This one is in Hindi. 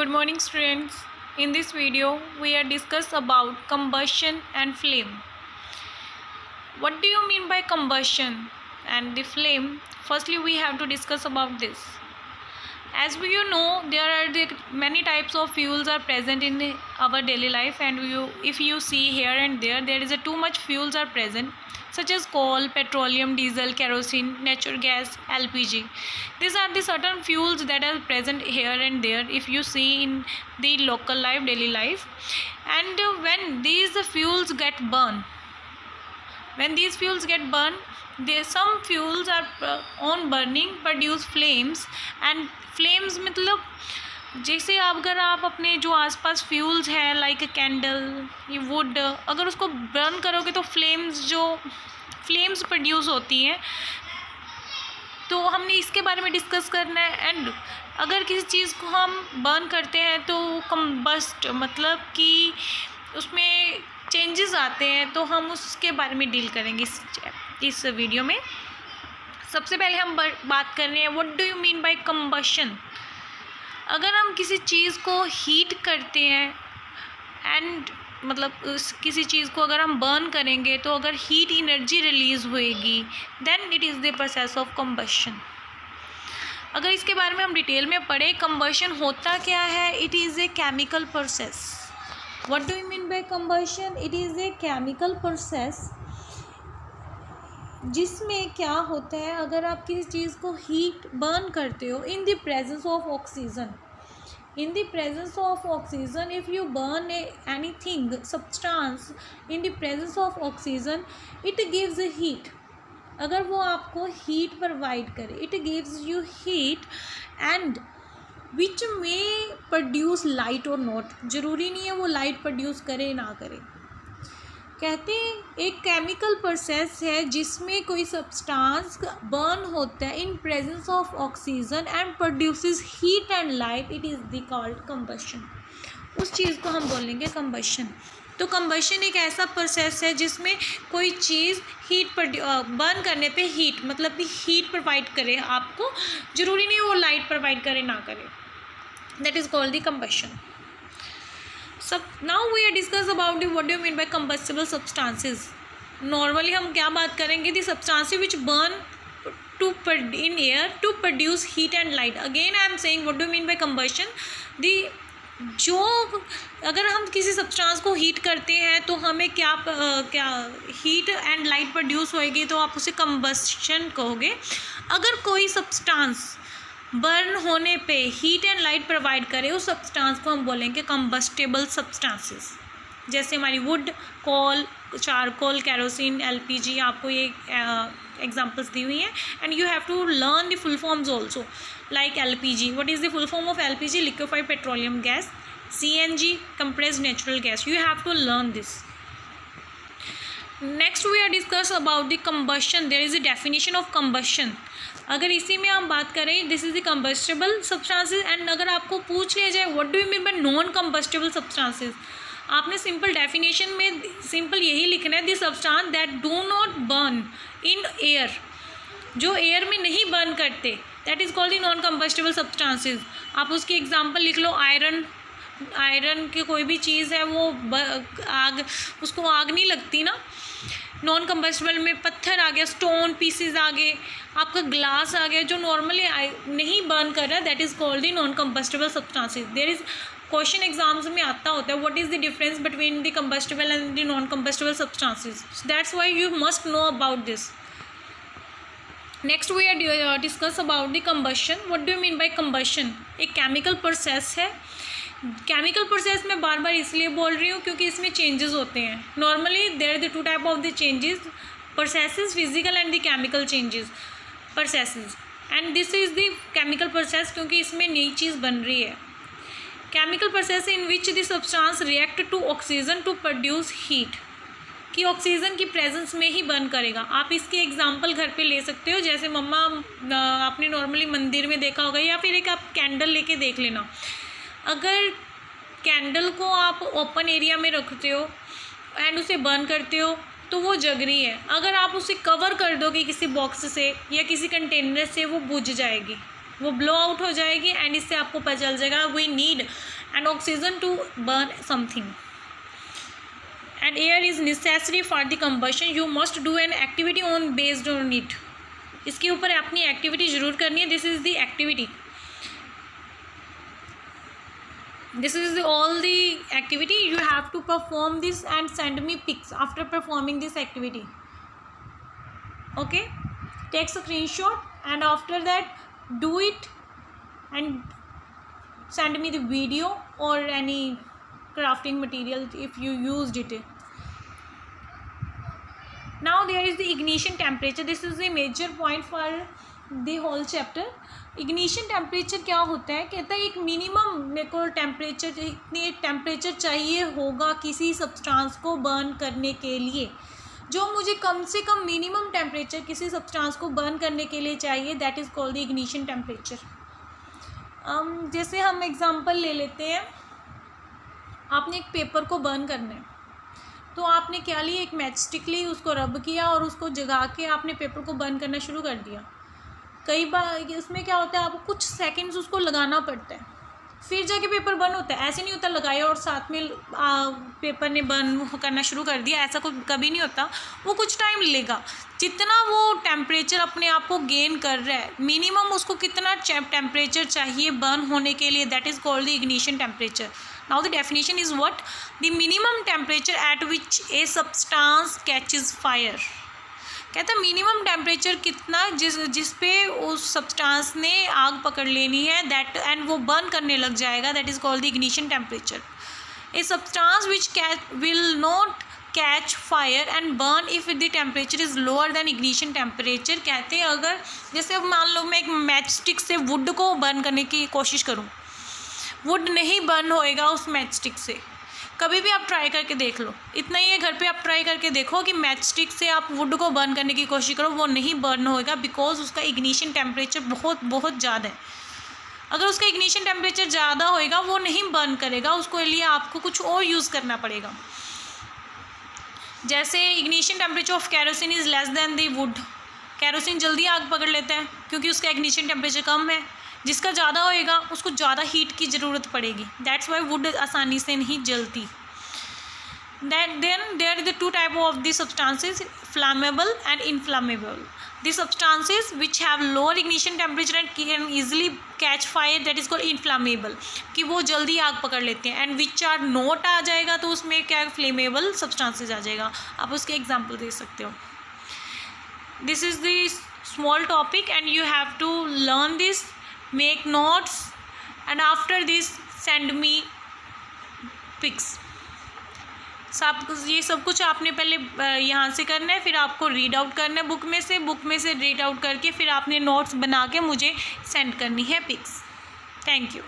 Good morning, students. In this video, we are discuss about combustion and flame. What do you mean by combustion and the flame? Firstly, we have to discuss about this. As you know, there are many types of fuels are present in our daily life, and if you see here and there is too much fuels are present, such as coal, petroleum, diesel, kerosene, natural gas, LPG. These are the certain fuels that are present here and there if you see in the local life, daily life. And when these fuels get burned, some fuels are on burning produce flames. And flames मतलब जैसे अगर आप अपने जो आसपास फ्यूल्स है लाइक कैंडल, ये वुड, अगर उसको बर्न करोगे तो फ्लेम्स प्रोड्यूस होती हैं। तो हमने इसके बारे में डिस्कस करना है। एंड अगर किसी चीज़ को हम बर्न करते हैं तो कंबस्ट मतलब कि उसमें चेंजेस आते हैं, तो हम उसके बारे में डील करेंगे इस वीडियो में। सबसे पहले हम बात कर रहे हैं what do you mean by combustion. अगर हम किसी चीज़ को हीट करते हैं एंड मतलब किसी चीज़ को अगर हम बर्न करेंगे तो अगर हीट एनर्जी रिलीज़ होएगी then it is the process of combustion. अगर इसके बारे में हम डिटेल में पढ़ें, कंबशन होता क्या है? It is a chemical process. What do you mean by combustion? It is a chemical process जिसमें क्या होता है, अगर आप किसी चीज़ को हीट बर्न करते हो in the presence of oxygen, if you burn anything substance in the presence of oxygen it gives heat. अगर वो आपको हीट प्रोवाइड करे, it gives you heat and which may produce light और नॉट। ज़रूरी नहीं है वो लाइट प्रोड्यूस करे ना करे। कहते हैं एक केमिकल प्रोसेस है जिसमें कोई सब्सटेंस बर्न होता है in presence of oxygen and produces heat and light, it is the called combustion. उस चीज़ को हम बोलेंगे कंबशन। तो कंबशन एक ऐसा प्रोसेस है जिसमें कोई चीज़ हीट बर्न करने पे हीट मतलब कि हीट प्रोवाइड करे आपको, ज़रूरी नहीं वो लाइट प्रोवाइड करे ना करे, that is called the combustion. सब now we are discuss about what do you mean by combustible substances. Normally हम क्या बात करेंगे? The substances which burn in air to produce heat and light. Again I am saying what do you mean by combustion. जो अगर हम किसी सब्सटेंस को हीट करते हैं तो हमें क्या हीट एंड लाइट प्रोड्यूस होएगी, तो आप उसे कंबस्शन कहोगे। अगर कोई सब्सटेंस बर्न होने पे हीट एंड लाइट प्रोवाइड करे उस सब्सटेंस को हम बोलेंगे कंबस्टेबल सब्सटेंसेस। जैसे हमारी wood, coal, charcoal, kerosene, LPG, आपको ये एग्जांपल्स दी हुई हैं। And you have to learn the full forms also like LPG. What is the full form of LPG? Liquefied petroleum gas. CNG, compressed natural gas. You have to learn this. Next we are discuss about the combustion. There is a definition of combustion. अगर इसी में हम बात करें, this is the combustible substances. And अगर आपको पूछ लिया जाए what do you mean bye non combustible substances, आपने सिंपल डेफिनेशन में सिंपल यही लिखना है, the substance that do not burn in air, जो एयर में नहीं बर्न करते, that is called the non combustible substances. आप उसकी एग्जांपल लिख लो, आयरन की कोई भी चीज़ है वो उसको आग नहीं लगती ना। नॉन कंबस्टेबल में पत्थर आ गया, स्टोन पीसेस आ गए, आपका ग्लास आ गया, जो नॉर्मली नहीं बर्न कर रहा, that is called the non combustible substances. There is question exams में आता होता है what is the difference between the combustible and the non combustible substances, that's why you must know about this. Next we are discuss about the combustion. What do you mean by combustion? एक केमिकल प्रोसेस है। केमिकल प्रोसेस में बार बार इसलिए बोल रही हूँ क्योंकि इसमें चेंजेस होते हैं। Normally there are the two type of the changes, processes, physical and the chemical changes processes. And this is the chemical process क्योंकि इसमें नई चीज़ बन रही है। Chemical process in which the substance react to oxygen to produce heat, कि ऑक्सीजन की प्रेजेंस में ही बर्न करेगा। आप इसके एग्जांपल घर पे ले सकते हो, जैसे मम्मा आपने नॉर्मली मंदिर में देखा होगा, या फिर एक आप कैंडल लेके देख लेना। अगर कैंडल को आप ओपन एरिया में रखते हो एंड उसे बर्न करते हो तो वो जग रही है। अगर आप उसे कवर कर दोगे किसी बॉक्स से या किसी कंटेनर से, वो बुझ जाएगी, वो ब्लो आउट हो जाएगी। एंड इससे आपको पता चल जाएगा we need and oxygen to burn something, and air is necessary for the combustion. You must do an activity on based on it. इसके ऊपर अपनी एक्टिविटी ज़रूर करनी है. This is the activity. This is all the activity. You have to perform this and send me pics after performing this activity. Okay, take a screenshot and after that do it and send me the video or any crafting material if you used it. Now there is the ignition temperature. This is a major point for the whole chapter. Ignition temperature क्या होता है? कहता है एक मिनिमम मेरे को टेम्परेचर, इतनी टेम्परेचर चाहिए होगा किसी सब्सटेंस को बर्न करने के लिए. जो मुझे कम से कम मिनिमम टेम्परेचर किसी सब्सटेंस को बर्न करने के लिए चाहिए, that is called the ignition temperature. जैसे हम एग्जांपल ले लेते हैं. आपने एक पेपर को बर्न करना है, तो आपने क्या लिया? एक मैच स्टिक ली, उसको रब किया और उसको जगा के आपने पेपर को बर्न करना शुरू कर दिया. कई बार इसमें क्या होता है, आपको कुछ सेकंड्स उसको लगाना पड़ता है, फिर जाके पेपर बर्न होता है. ऐसे नहीं होता लगाया और साथ में पेपर ने बर्न करना शुरू कर दिया, ऐसा कभी नहीं होता. वो कुछ टाइम लेगा. जितना वो टेम्परेचर अपने आप को गेन कर रहा है, मिनिमम उसको कितना टेम्परेचर चाहिए बर्न होने के लिए, that is called the ignition temperature. Now the definition is what? The minimum temperature at which a substance catches fire. कहता है मिनिमम टेम्परेचर कितना जिस पे उस सब्सटेंस ने आग पकड़ लेनी है, दैट एंड वो बर्न करने लग जाएगा, that is called the ignition temperature. A substance which will not catch fire and burn if the temperature is lower than ignition temperature. कहते हैं अगर जैसे अब मान लो मैं एक मैच स्टिक से वुड को बर्न करने की कोशिश करूँ, वुड नहीं बर्न होएगा उस मैच स्टिक से. कभी भी आप ट्राई करके देख लो. इतना ही है, घर पे आप ट्राई करके देखो कि मैच स्टिक से आप वुड को बर्न करने की कोशिश करो, वो नहीं बर्न होएगा, बिकॉज उसका इग्निशन टेम्परेचर बहुत बहुत ज़्यादा है. अगर उसका इग्निशन टेम्परेचर ज़्यादा होएगा वो नहीं बर्न करेगा, उसके लिए आपको कुछ और यूज़ करना पड़ेगा. जैसे ignition temperature of kerosene is less than the wood. Kerosene जल्दी आग पकड़ लेता है क्योंकि उसका इग्निशन टेम्परेचर कम है. जिसका ज़्यादा होएगा उसको ज़्यादा हीट की ज़रूरत पड़ेगी, दैट्स वाई वुड आसानी से नहीं जलती. Then there is the two type of the substances, flammable and inflammable. The substances which have lower ignition temperature and can easily catch fire, that is called inflammable, कि वो जल्दी आग पकड़ लेते हैं. एंड विच आर नोट आ जाएगा तो उसमें क्या फ्लेमेबल सब्सटेंसेस आ जाएगा. आप उसके एग्जाम्पल दे सकते हो. This is the small topic and you have to learn this. Make notes and after this send me pics. ये सब कुछ आपने पहले यहाँ से करना है, फिर आपको रीड आउट करना है बुक में से रीड आउट करके फिर आपने नोट्स बना के मुझे सेंड करनी है पिक्स. Thank you.